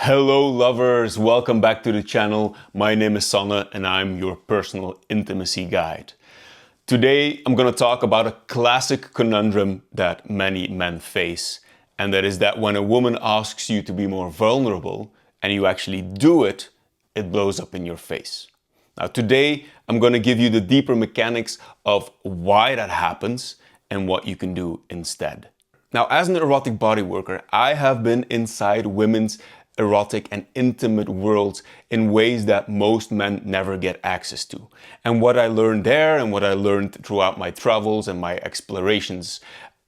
Hello lovers, welcome back to the channel. My name is Sanne and I'm your personal intimacy guide. Today I'm going to talk about a classic conundrum that many men face, and that is that when a woman asks you to be more vulnerable and you actually do it, it blows up in your face. Now today I'm going to give you the deeper mechanics of why that happens and what you can do instead. Now, as an erotic body worker, I have been inside women's erotic and intimate worlds in ways that most men never get access to. And what I learned there and what I learned throughout my travels and my explorations,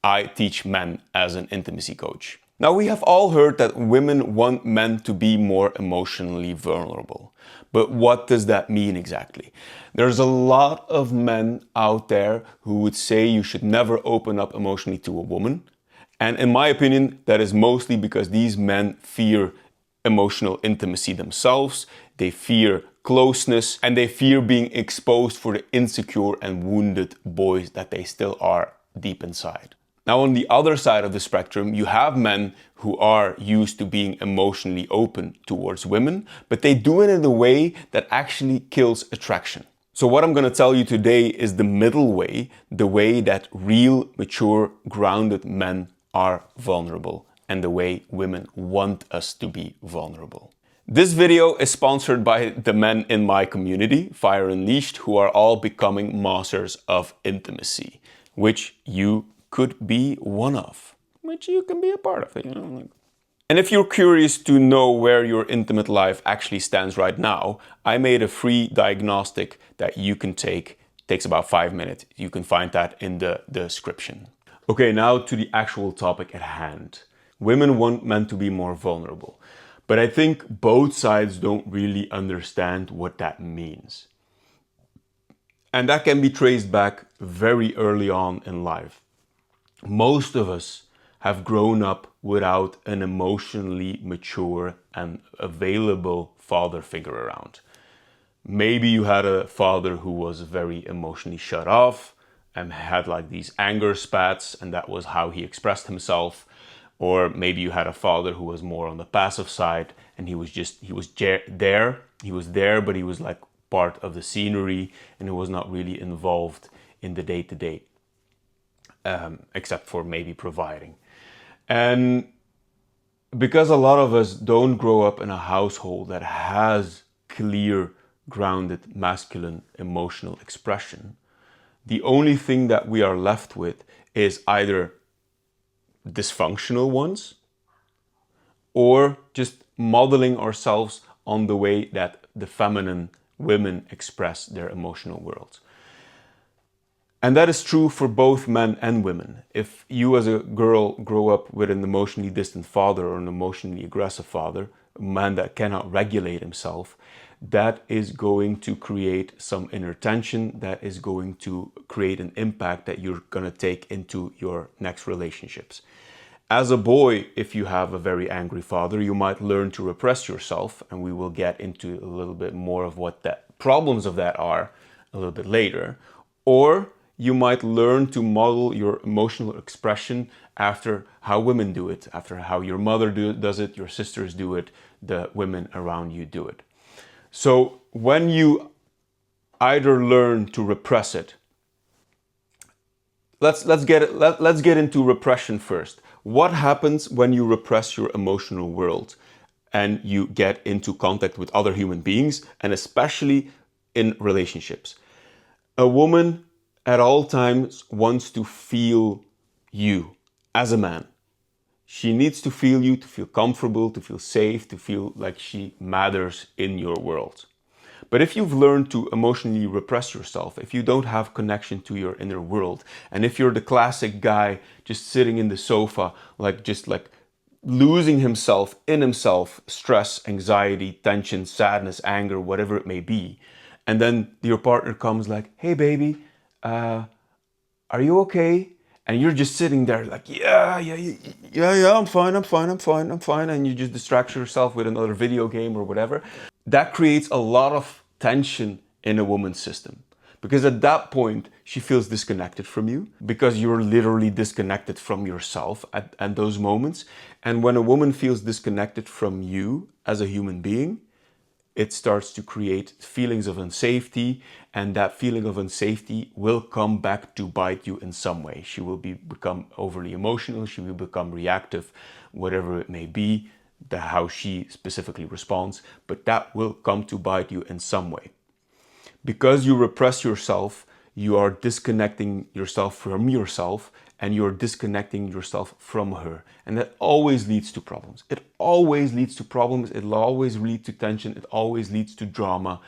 I teach men as an intimacy coach. Now, we have all heard that women want men to be more emotionally vulnerable. But what does that mean exactly? There's a lot of men out there who would say you should never open up emotionally to a woman. And in my opinion, that is mostly because these men fear emotional intimacy themselves, they fear closeness, and they fear being exposed for the insecure and wounded boys that they still are deep inside. Now, on the other side of the spectrum, you have men who are used to being emotionally open towards women, but they do it in a way that actually kills attraction. So what I'm going to tell you today is the middle way, the way that real, mature, grounded men are vulnerable, and the way women want us to be vulnerable. This video is sponsored by the men in my community, F.I.R.E Unleashed, who are all becoming masters of intimacy, which you could be one of, which you can be a part of, you know. And if you're curious to know where your intimate life actually stands right now, I made a free diagnostic that you can take. It takes about 5 minutes. You can find that in the description. Okay, now to the actual topic at hand. Women want men to be more vulnerable, but I think both sides don't really understand what that means. And that can be traced back very early on in life. Most of us have grown up without an emotionally mature and available father figure around. Maybe you had a father who was very emotionally shut off and had like these anger spats, and that was how he expressed himself. Or maybe you had a father who was more on the passive side and he was there, but he was like part of the scenery and he was not really involved in the day-to-day, except for maybe providing. And because a lot of us don't grow up in a household that has clear, grounded, masculine emotional expression, the only thing that we are left with is either dysfunctional ones, or just modeling ourselves on the way that the feminine women express their emotional world. And that is true for both men and women. If you as a girl grow up with an emotionally distant father or an emotionally aggressive father, a man that cannot regulate himself, that is going to create some inner tension, that is going to create an impact that you're going to take into your next relationships. As a boy, if you have a very angry father, you might learn to repress yourself, and we will get into a little bit more of what the problems of that are a little bit later. Or you might learn to model your emotional expression after how women do it, after how your mother does it, your sisters do it, the women around you do it. So when you either learn to repress it, let's get into repression first. What happens when you repress your emotional world and you get into contact with other human beings, and especially in relationships? A woman at all times wants to feel you as a man. She needs to feel you, to feel comfortable, to feel safe, to feel like she matters in your world. But if you've learned to emotionally repress yourself, if you don't have connection to your inner world, and if you're the classic guy just sitting in the sofa, just losing himself in himself, stress, anxiety, tension, sadness, anger, whatever it may be, and then your partner comes like, "Hey baby, are you okay?" And you're just sitting there like, yeah, I'm fine. And you just distract yourself with another video game or whatever. That creates a lot of tension in a woman's system, Because at that point, she feels disconnected from you, because you're literally disconnected from yourself at those moments. And when a woman feels disconnected from you as a human being, it starts to create feelings of unsafety, and that feeling of unsafety will come back to bite you in some way. She will become overly emotional, she will become reactive, whatever it may be, how she specifically responds, but that will come to bite you in some way. Because you repress yourself, you are disconnecting yourself from yourself, and you're disconnecting yourself from her. And that always leads to problems. It always leads to problems. It'll always lead to tension. It always leads to drama.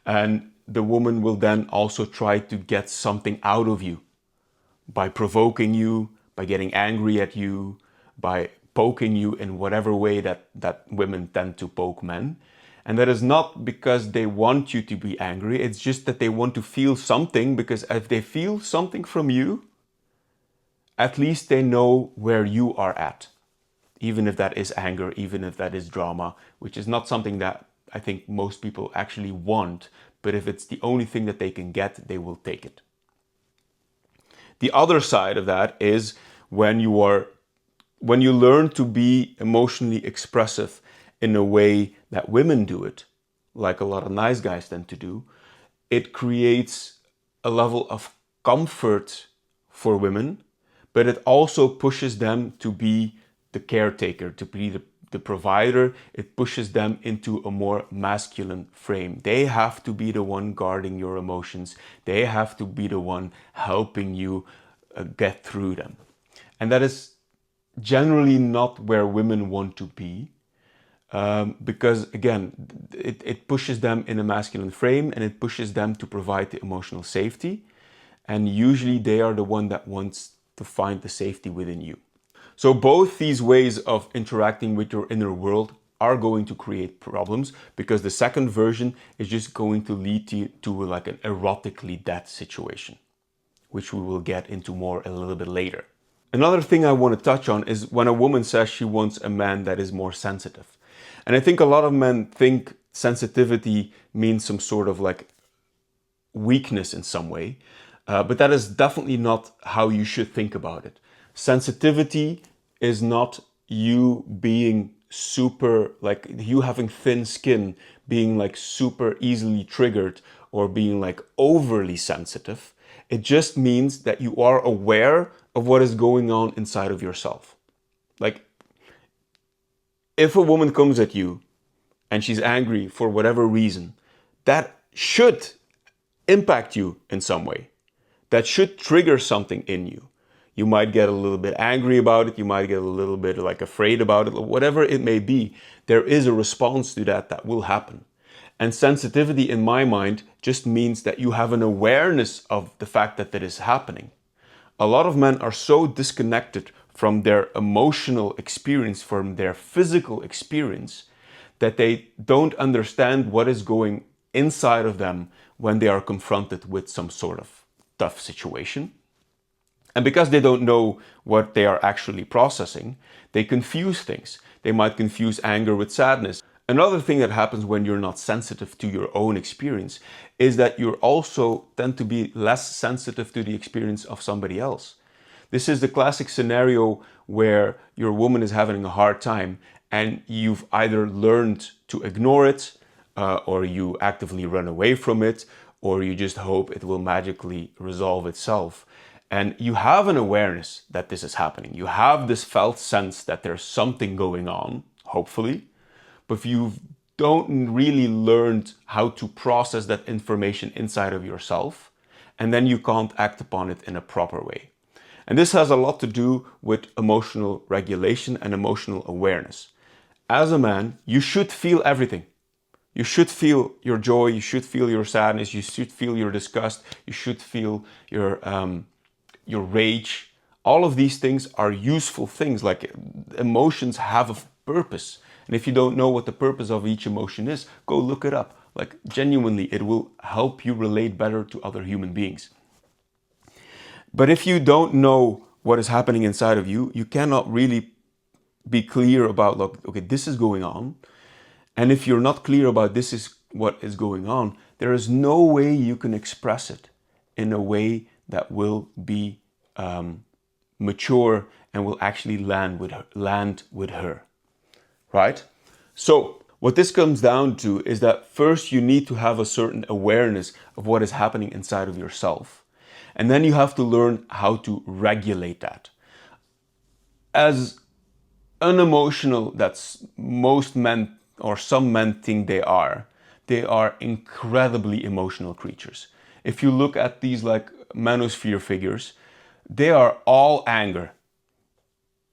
And the woman will then also try to get something out of you by provoking you, by getting angry at you, by poking you in whatever way that women tend to poke men. And that is not because they want you to be angry. It's just that they want to feel something, because if they feel something from you, at least they know where you are at. Even if that is anger, even if that is drama, which is not something that I think most people actually want. But if it's the only thing that they can get, they will take it. The other side of that is when you learn to be emotionally expressive in a way that women do it, like a lot of nice guys tend to do, it creates a level of comfort for women, but it also pushes them to be the caretaker, to be the provider. It pushes them into a more masculine frame. They have to be the one guarding your emotions. They have to be the one helping you get through them. And that is generally not where women want to be. Because again, it pushes them in a masculine frame, and it pushes them to provide the emotional safety. And usually they are the one that wants to find the safety within you. So both these ways of interacting with your inner world are going to create problems, because the second version is just going to lead to like an erotically dead situation, which we will get into more a little bit later. Another thing I want to touch on is when a woman says she wants a man that is more sensitive. And I think a lot of men think sensitivity means some sort of like weakness in some way. But that is definitely not how you should think about it. Sensitivity is not you being super, like you having thin skin, being like super easily triggered, or being like overly sensitive. It just means that you are aware of what is going on inside of yourself. Like, if a woman comes at you and she's angry for whatever reason, that should impact you in some way. That should trigger something in you. You might get a little bit angry about it. You might get a little bit like afraid about it. Whatever it may be, there is a response to that will happen. And sensitivity, in my mind, just means that you have an awareness of the fact that that is happening. A lot of men are so disconnected from their emotional experience, from their physical experience, that they don't understand what is going inside of them when they are confronted with some sort of tough situation. And because they don't know what they are actually processing, they confuse things. They might confuse anger with sadness. Another thing that happens when you're not sensitive to your own experience is that you also tend to be less sensitive to the experience of somebody else. This is the classic scenario where your woman is having a hard time, and you've either learned to ignore it, or you actively run away from it, or you just hope it will magically resolve itself. And you have an awareness that this is happening. You have this felt sense that there's something going on, hopefully, but you don't really learned how to process that information inside of yourself, and then you can't act upon it in a proper way. And this has a lot to do with emotional regulation and emotional awareness. As a man, you should feel everything. You should feel your joy, you should feel your sadness, you should feel your disgust, you should feel your rage. All of these things are useful things. Like, emotions have a purpose. And if you don't know what the purpose of each emotion is, go look it up. Like, genuinely, it will help you relate better to other human beings. But if you don't know what is happening inside of you, you cannot really be clear about, look, okay, this is going on. And if you're not clear about this is what is going on, there is no way you can express it. in a way that will be mature and will actually land with her, right? So what this comes down to is that first you need to have a certain awareness of what is happening inside of yourself. And then you have to learn how to regulate that. As unemotional that's most men or some men think they are incredibly emotional creatures. If you look at these like manosphere figures, they are all anger.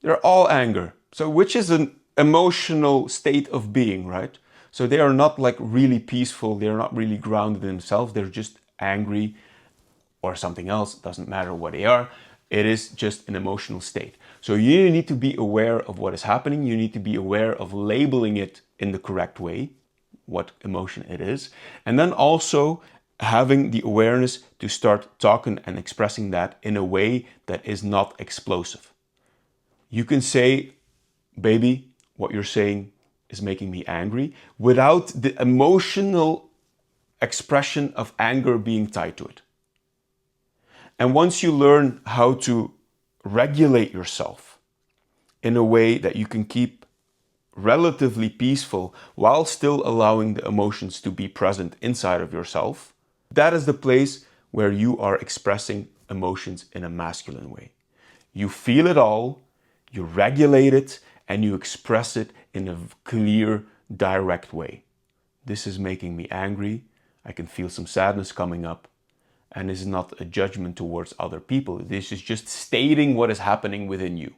They're all anger. So which is an emotional state of being, right? So they are not like really peaceful. They're not really grounded in themselves. They're just angry or something else. It doesn't matter what they are. It is just an emotional state. So you need to be aware of what is happening. You need to be aware of labeling it in the correct way, what emotion it is. And then also having the awareness to start talking and expressing that in a way that is not explosive. You can say, baby, what you're saying is making me angry, without the emotional expression of anger being tied to it. And once you learn how to regulate yourself in a way that you can keep relatively peaceful while still allowing the emotions to be present inside of yourself, that is the place where you are expressing emotions in a masculine way. You feel it all, you regulate it, and you express it in a clear, direct way. This is making me angry. I can feel some sadness coming up. And this is not a judgment towards other people. This is just stating what is happening within you.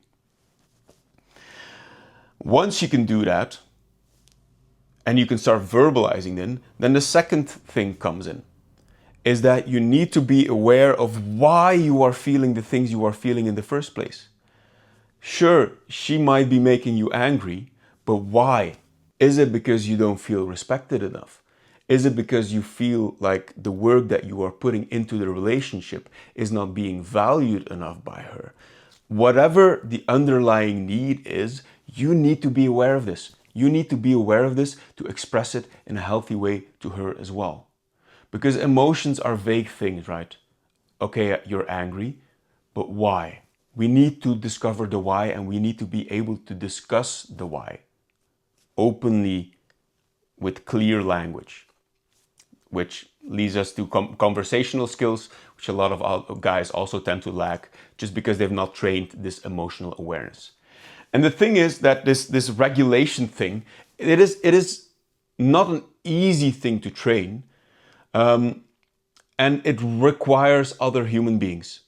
Once you can do that, and you can start verbalizing then the second thing comes in, is that you need to be aware of why you are feeling the things you are feeling in the first place. Sure, she might be making you angry, but why? Is it because you don't feel respected enough? Is it because you feel like the work that you are putting into the relationship is not being valued enough by her? Whatever the underlying need is, you need to be aware of this. You need to be aware of this to express it in a healthy way to her as well. Because emotions are vague things, right? Okay, you're angry, but why? We need to discover the why, and we need to be able to discuss the why openly with clear language, which leads us to conversational skills, which a lot of guys also tend to lack just because they've not trained this emotional awareness. And the thing is that this regulation thing, it is not an easy thing to train, and it requires other human beings,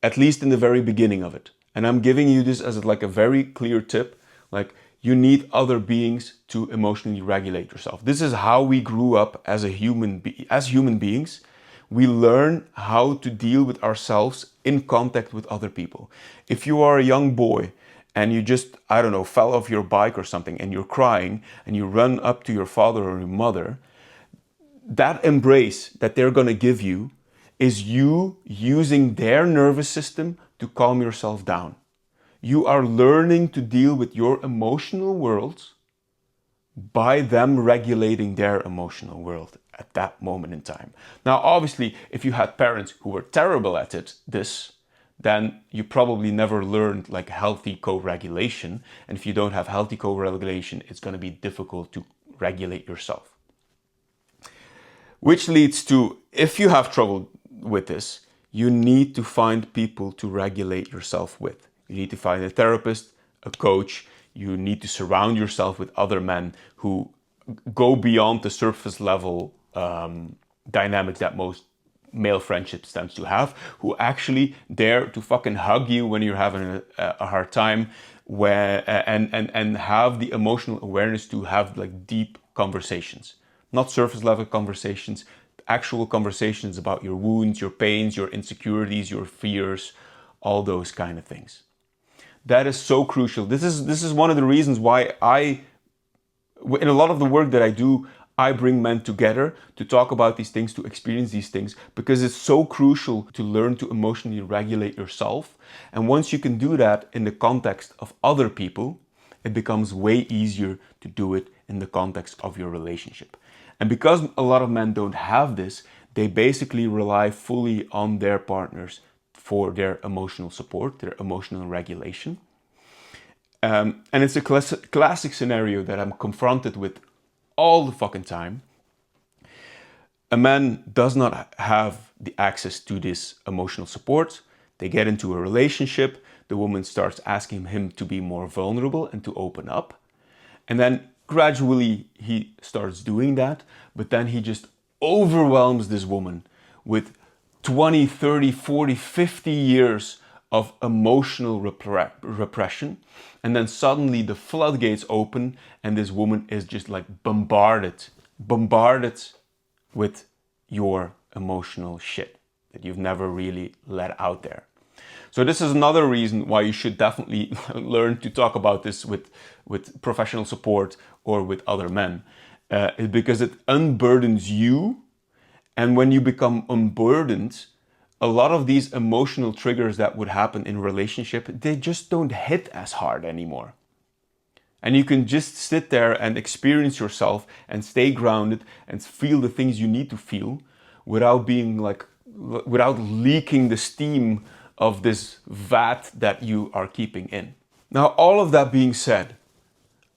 at least in the very beginning of it. And I'm giving you this as like a very clear tip, like you need other beings to emotionally regulate yourself. This is how we grew up as human beings. We learn how to deal with ourselves in contact with other people. If you are a young boy and you just, I don't know, fell off your bike or something and you're crying and you run up to your father or your mother, that embrace that they're going to give you is you using their nervous system to calm yourself down. You are learning to deal with your emotional world by them regulating their emotional world at that moment in time. Now, obviously, if you had parents who were terrible at this, then you probably never learned like healthy co-regulation. And if you don't have healthy co-regulation, it's going to be difficult to regulate yourself. Which leads to, if you have trouble with this, you need to find people to regulate yourself with. You need to find a therapist, a coach. You need to surround yourself with other men who go beyond the surface level dynamics that most male friendships tends to have, who actually dare to fucking hug you when you're having a hard time, and have the emotional awareness to have like deep conversations. Not surface level conversations, actual conversations about your wounds, your pains, your insecurities, your fears, all those kind of things. That is so crucial. This is one of the reasons why in a lot of the work that I do, I bring men together to talk about these things, to experience these things, because it's so crucial to learn to emotionally regulate yourself. And once you can do that in the context of other people, it becomes way easier to do it in the context of your relationship. And because a lot of men don't have this, they basically rely fully on their partners for their emotional support, their emotional regulation. And it's a classic scenario that I'm confronted with all the fucking time. A man does not have the access to this emotional support. They get into a relationship. The woman starts asking him to be more vulnerable and to open up. And then gradually he starts doing that, but then he just overwhelms this woman with 20, 30, 40, 50 years of emotional repression. And then suddenly the floodgates open and this woman is just like bombarded with your emotional shit that you've never really let out there. So this is another reason why you should definitely learn to talk about this with professional support or with other men, because it unburdens you. And when you become unburdened, a lot of these emotional triggers that would happen in relationship, they just don't hit as hard anymore. And you can just sit there and experience yourself and stay grounded and feel the things you need to feel without leaking the steam of this vat that you are keeping in. Now, all of that being said,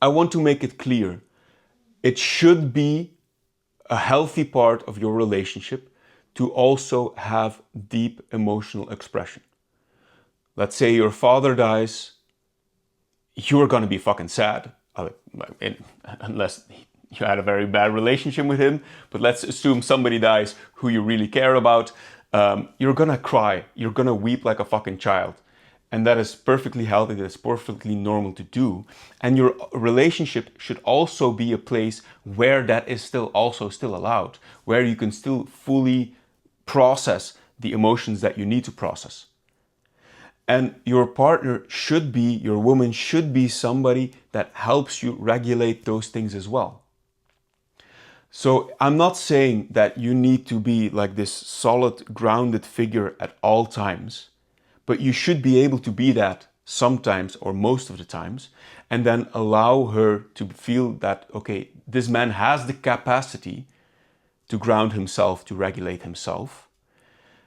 I want to make it clear. It should be a healthy part of your relationship to also have deep emotional expression. Let's say your father dies, you're gonna be fucking sad, unless you had a very bad relationship with him. But let's assume somebody dies who you really care about. You're gonna cry, you're gonna weep like a fucking child. And that is perfectly healthy, that's perfectly normal to do. And your relationship should also be a place where that is still allowed, where you can still fully process the emotions that you need to process. And your partner should be, your woman should be somebody that helps you regulate those things as well. So I'm not saying that you need to be like this solid, grounded figure at all times, but you should be able to be that sometimes or most of the times, and then allow her to feel that, okay, this man has the capacity to ground himself, to regulate himself,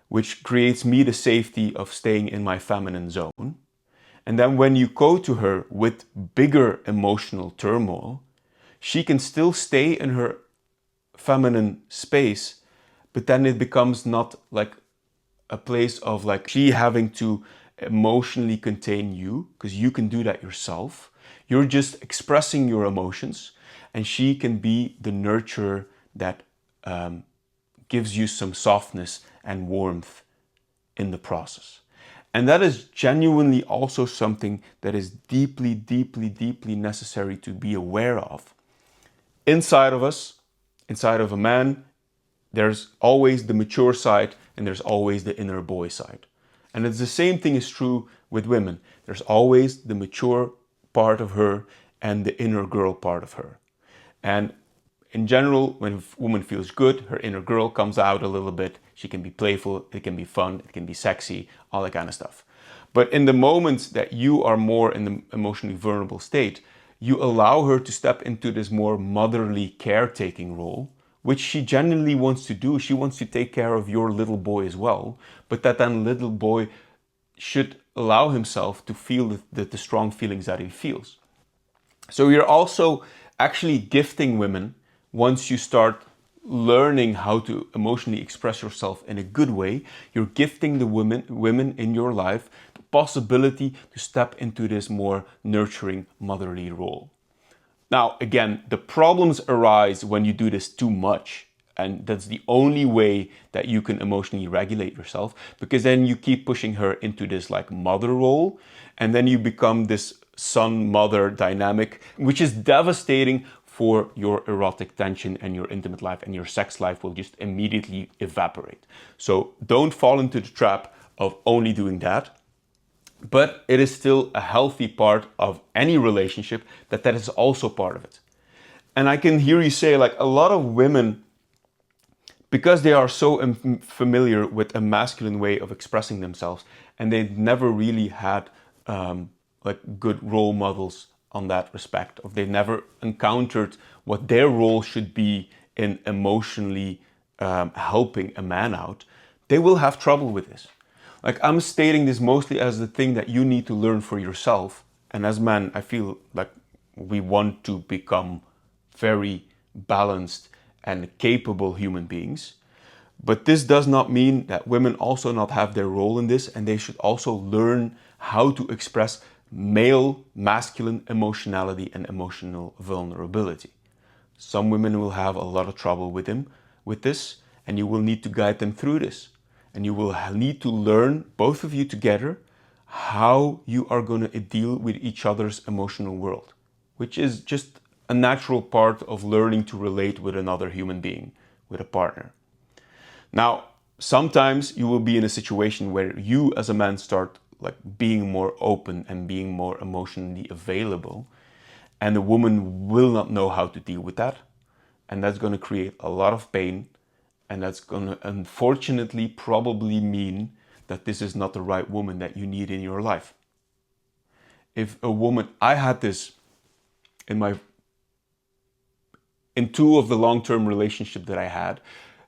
which creates me the safety of staying in my feminine zone. And then when you go to her with bigger emotional turmoil, she can still stay in her feminine space, but then it becomes not like a place of like she having to emotionally contain you, because you can do that yourself. You're just expressing your emotions, and she can be the nurturer that gives you some softness and warmth in the process. And that is genuinely also something that is deeply, deeply, deeply necessary to be aware of. Inside of us, inside of a man, there's always the mature side and there's always the inner boy side. And it's the same thing is true with women. There's always the mature part of her and the inner girl part of her. And in general, when a woman feels good, her inner girl comes out a little bit. She can be playful, it can be fun, it can be sexy, all that kind of stuff. But in the moments that you are more in the emotionally vulnerable state, you allow her to step into this more motherly caretaking role, which she genuinely wants to do. She wants to take care of your little boy as well, but that then little boy should allow himself to feel the strong feelings that he feels. So you're also actually gifting women, once you start learning how to emotionally express yourself in a good way, you're gifting the women in your life the possibility to step into this more nurturing motherly role. Now, again, the problems arise when you do this too much. And that's the only way that you can emotionally regulate yourself, because then you keep pushing her into this like mother role, and then you become this son-mother dynamic, which is devastating for your erotic tension and your intimate life, and your sex life will just immediately evaporate. So don't fall into the trap of only doing that. But it is still a healthy part of any relationship that is also part of it. And I can hear you say, like, a lot of women, because they are so familiar with a masculine way of expressing themselves, and they've never really had like good role models on that respect, or they've never encountered what their role should be in emotionally helping a man out, they will have trouble with this. Like, I'm stating this mostly as the thing that you need to learn for yourself. And as men, I feel like we want to become very balanced and capable human beings. But this does not mean that women also not have their role in this, and they should also learn how to express male, masculine emotionality and emotional vulnerability. Some women will have a lot of trouble with this, and you will need to guide them through this. And you will need to learn, both of you together, how you are going to deal with each other's emotional world, which is just a natural part of learning to relate with another human being, with a partner. Now, sometimes you will be in a situation where you as a man start like being more open and being more emotionally available, and the woman will not know how to deal with that. And that's going to create a lot of pain. And that's going to unfortunately probably mean that this is not the right woman that you need in your life. If a woman, I had this in two of the long-term relationships that I had,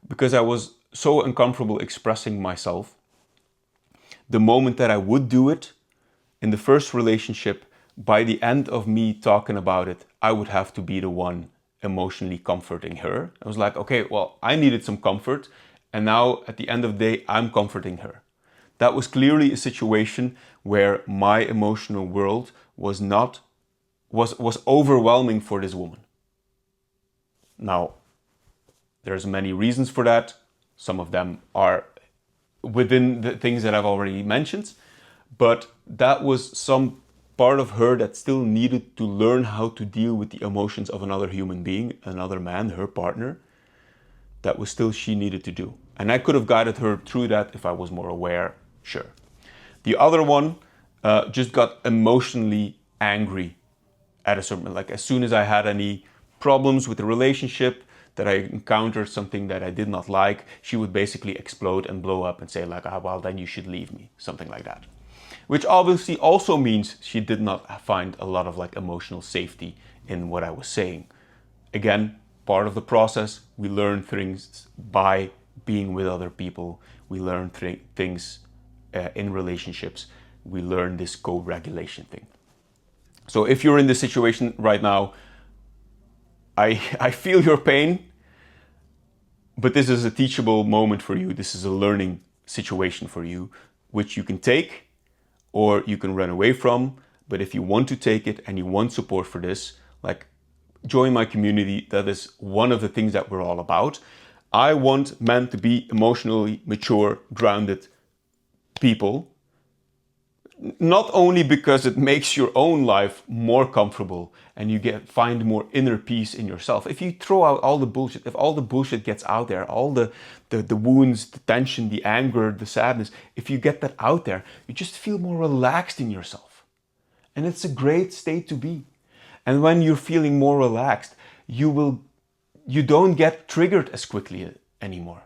because I was so uncomfortable expressing myself. The moment that I would do it in the first relationship, by the end of me talking about it, I would have to be the one emotionally comforting her. I was like, okay, well, I needed some comfort, and now at the end of the day, I'm comforting her. That was clearly a situation where my emotional world was overwhelming for this woman. Now, there's many reasons for that. Some of them are within the things that I've already mentioned, but that was some part of her that still needed to learn how to deal with the emotions of another human being, another man, her partner. That was still she needed to do. And I could have guided her through that if I was more aware, sure. The other one just got emotionally angry at a certain, like as soon as I had any problems with the relationship, that I encountered something that I did not like, she would basically explode and blow up and say like, well, then you should leave me, something like that. Which obviously also means she did not find a lot of like emotional safety in what I was saying. Again, part of the process, we learn things by being with other people. We learn things in relationships. We learn this co-regulation thing. So if you're in this situation right now, I feel your pain, but this is a teachable moment for you. This is a learning situation for you, which you can take or you can run away from. But if you want to take it and you want support for this, like, join my community. That is one of the things that we're all about. I want men to be emotionally mature, grounded people. Not only because it makes your own life more comfortable and you find more inner peace in yourself. If you throw out all the bullshit, if all the bullshit gets out there, all the wounds, the tension, the anger, the sadness, if you get that out there, you just feel more relaxed in yourself. And it's a great state to be. And when you're feeling more relaxed, you don't get triggered as quickly anymore.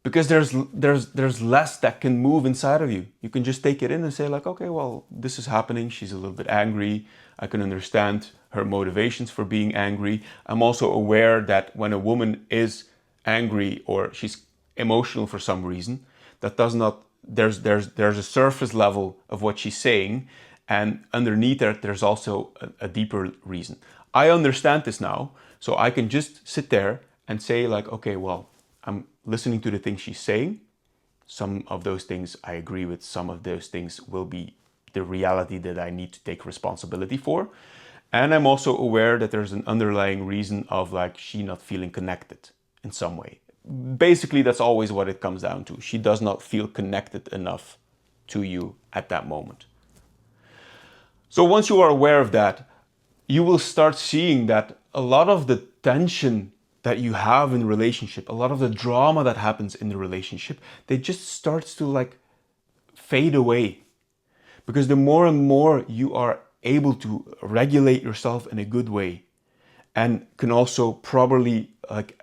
Because there's less that can move inside of you. You can just take it in and say like, okay, well, this is happening. She's a little bit angry. I can understand her motivations for being angry. I'm also aware that when a woman is angry or she's emotional for some reason, that does not, there's a surface level of what she's saying, and underneath that there's also a deeper reason. I understand this now, so I can just sit there and say like, okay, well, I'm listening to the things she's saying. Some of those things I agree with. Some of those things will be the reality that I need to take responsibility for. And I'm also aware that there's an underlying reason of like she not feeling connected in some way. Basically, that's always what it comes down to. She does not feel connected enough to you at that moment. So once you are aware of that, you will start seeing that a lot of the tension that you have in the relationship, a lot of the drama that happens in the relationship, they just starts to like fade away. Because the more and more you are able to regulate yourself in a good way and can also properly like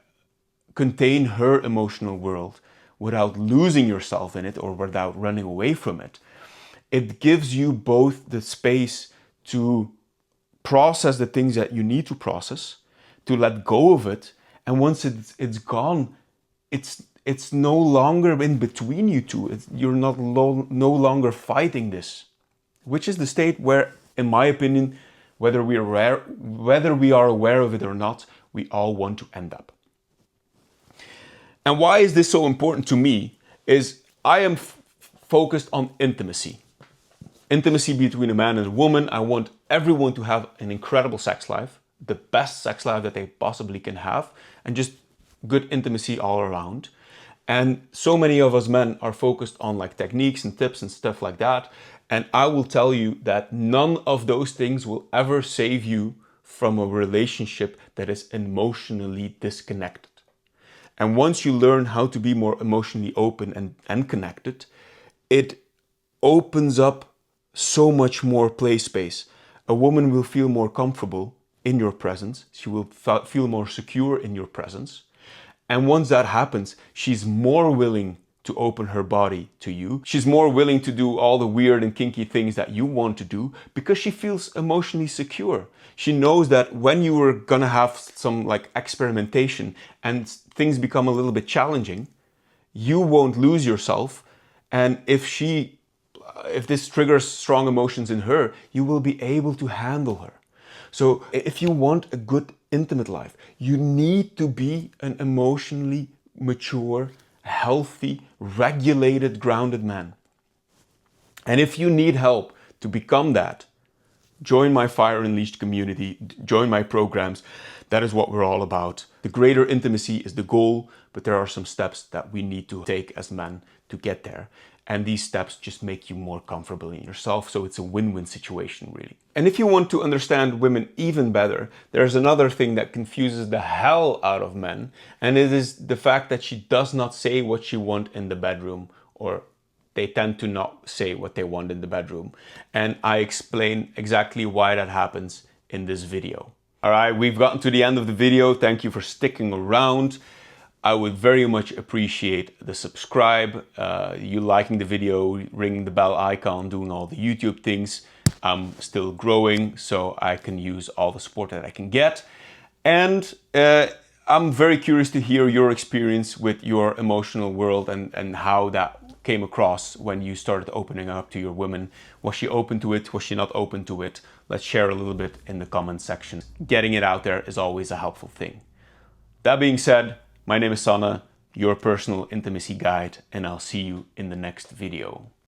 contain her emotional world without losing yourself in it or without running away from it, it gives you both the space to process the things that you need to process, to let go of it, And once it's gone, it's no longer in between you two. You're no longer fighting this, which is the state where, in my opinion, whether we are aware of it or not, we all want to end up. And why is this so important to me is I am focused on intimacy. Intimacy between a man and a woman. I want everyone to have an incredible sex life, the best sex life that they possibly can have, and just good intimacy all around. And so many of us men are focused on like techniques and tips and stuff like that. And I will tell you that none of those things will ever save you from a relationship that is emotionally disconnected. And once you learn how to be more emotionally open and connected, it opens up so much more play space. A woman will feel more comfortable in your presence. She will feel more secure in your presence. And once that happens, she's more willing to open her body to you. She's more willing to do all the weird and kinky things that you want to do because she feels emotionally secure. She knows that when you are gonna have some like experimentation and things become a little bit challenging, you won't lose yourself. And if this triggers strong emotions in her, you will be able to handle her. So if you want a good intimate life, you need to be an emotionally mature, healthy, regulated, grounded man. And if you need help to become that, join my Fire Unleashed community, join my programs. That is what we're all about. The greater intimacy is the goal, but there are some steps that we need to take as men to get there. And these steps just make you more comfortable in yourself. So it's a win-win situation, really. And if you want to understand women even better, there's another thing that confuses the hell out of men. And it is the fact that she does not say what she wants in the bedroom, or they tend to not say what they want in the bedroom. And I explain exactly why that happens in this video. All right, we've gotten to the end of the video. Thank you for sticking around. I would very much appreciate the subscribe, you liking the video, ringing the bell icon, doing all the YouTube things. I'm still growing, so I can use all the support that I can get. And I'm very curious to hear your experience with your emotional world and how that came across when you started opening up to your woman. Was she open to it? Was she not open to it? Let's share a little bit in the comment section. Getting it out there is always a helpful thing. That being said, my name is Sanne, your personal intimacy guide, and I'll see you in the next video.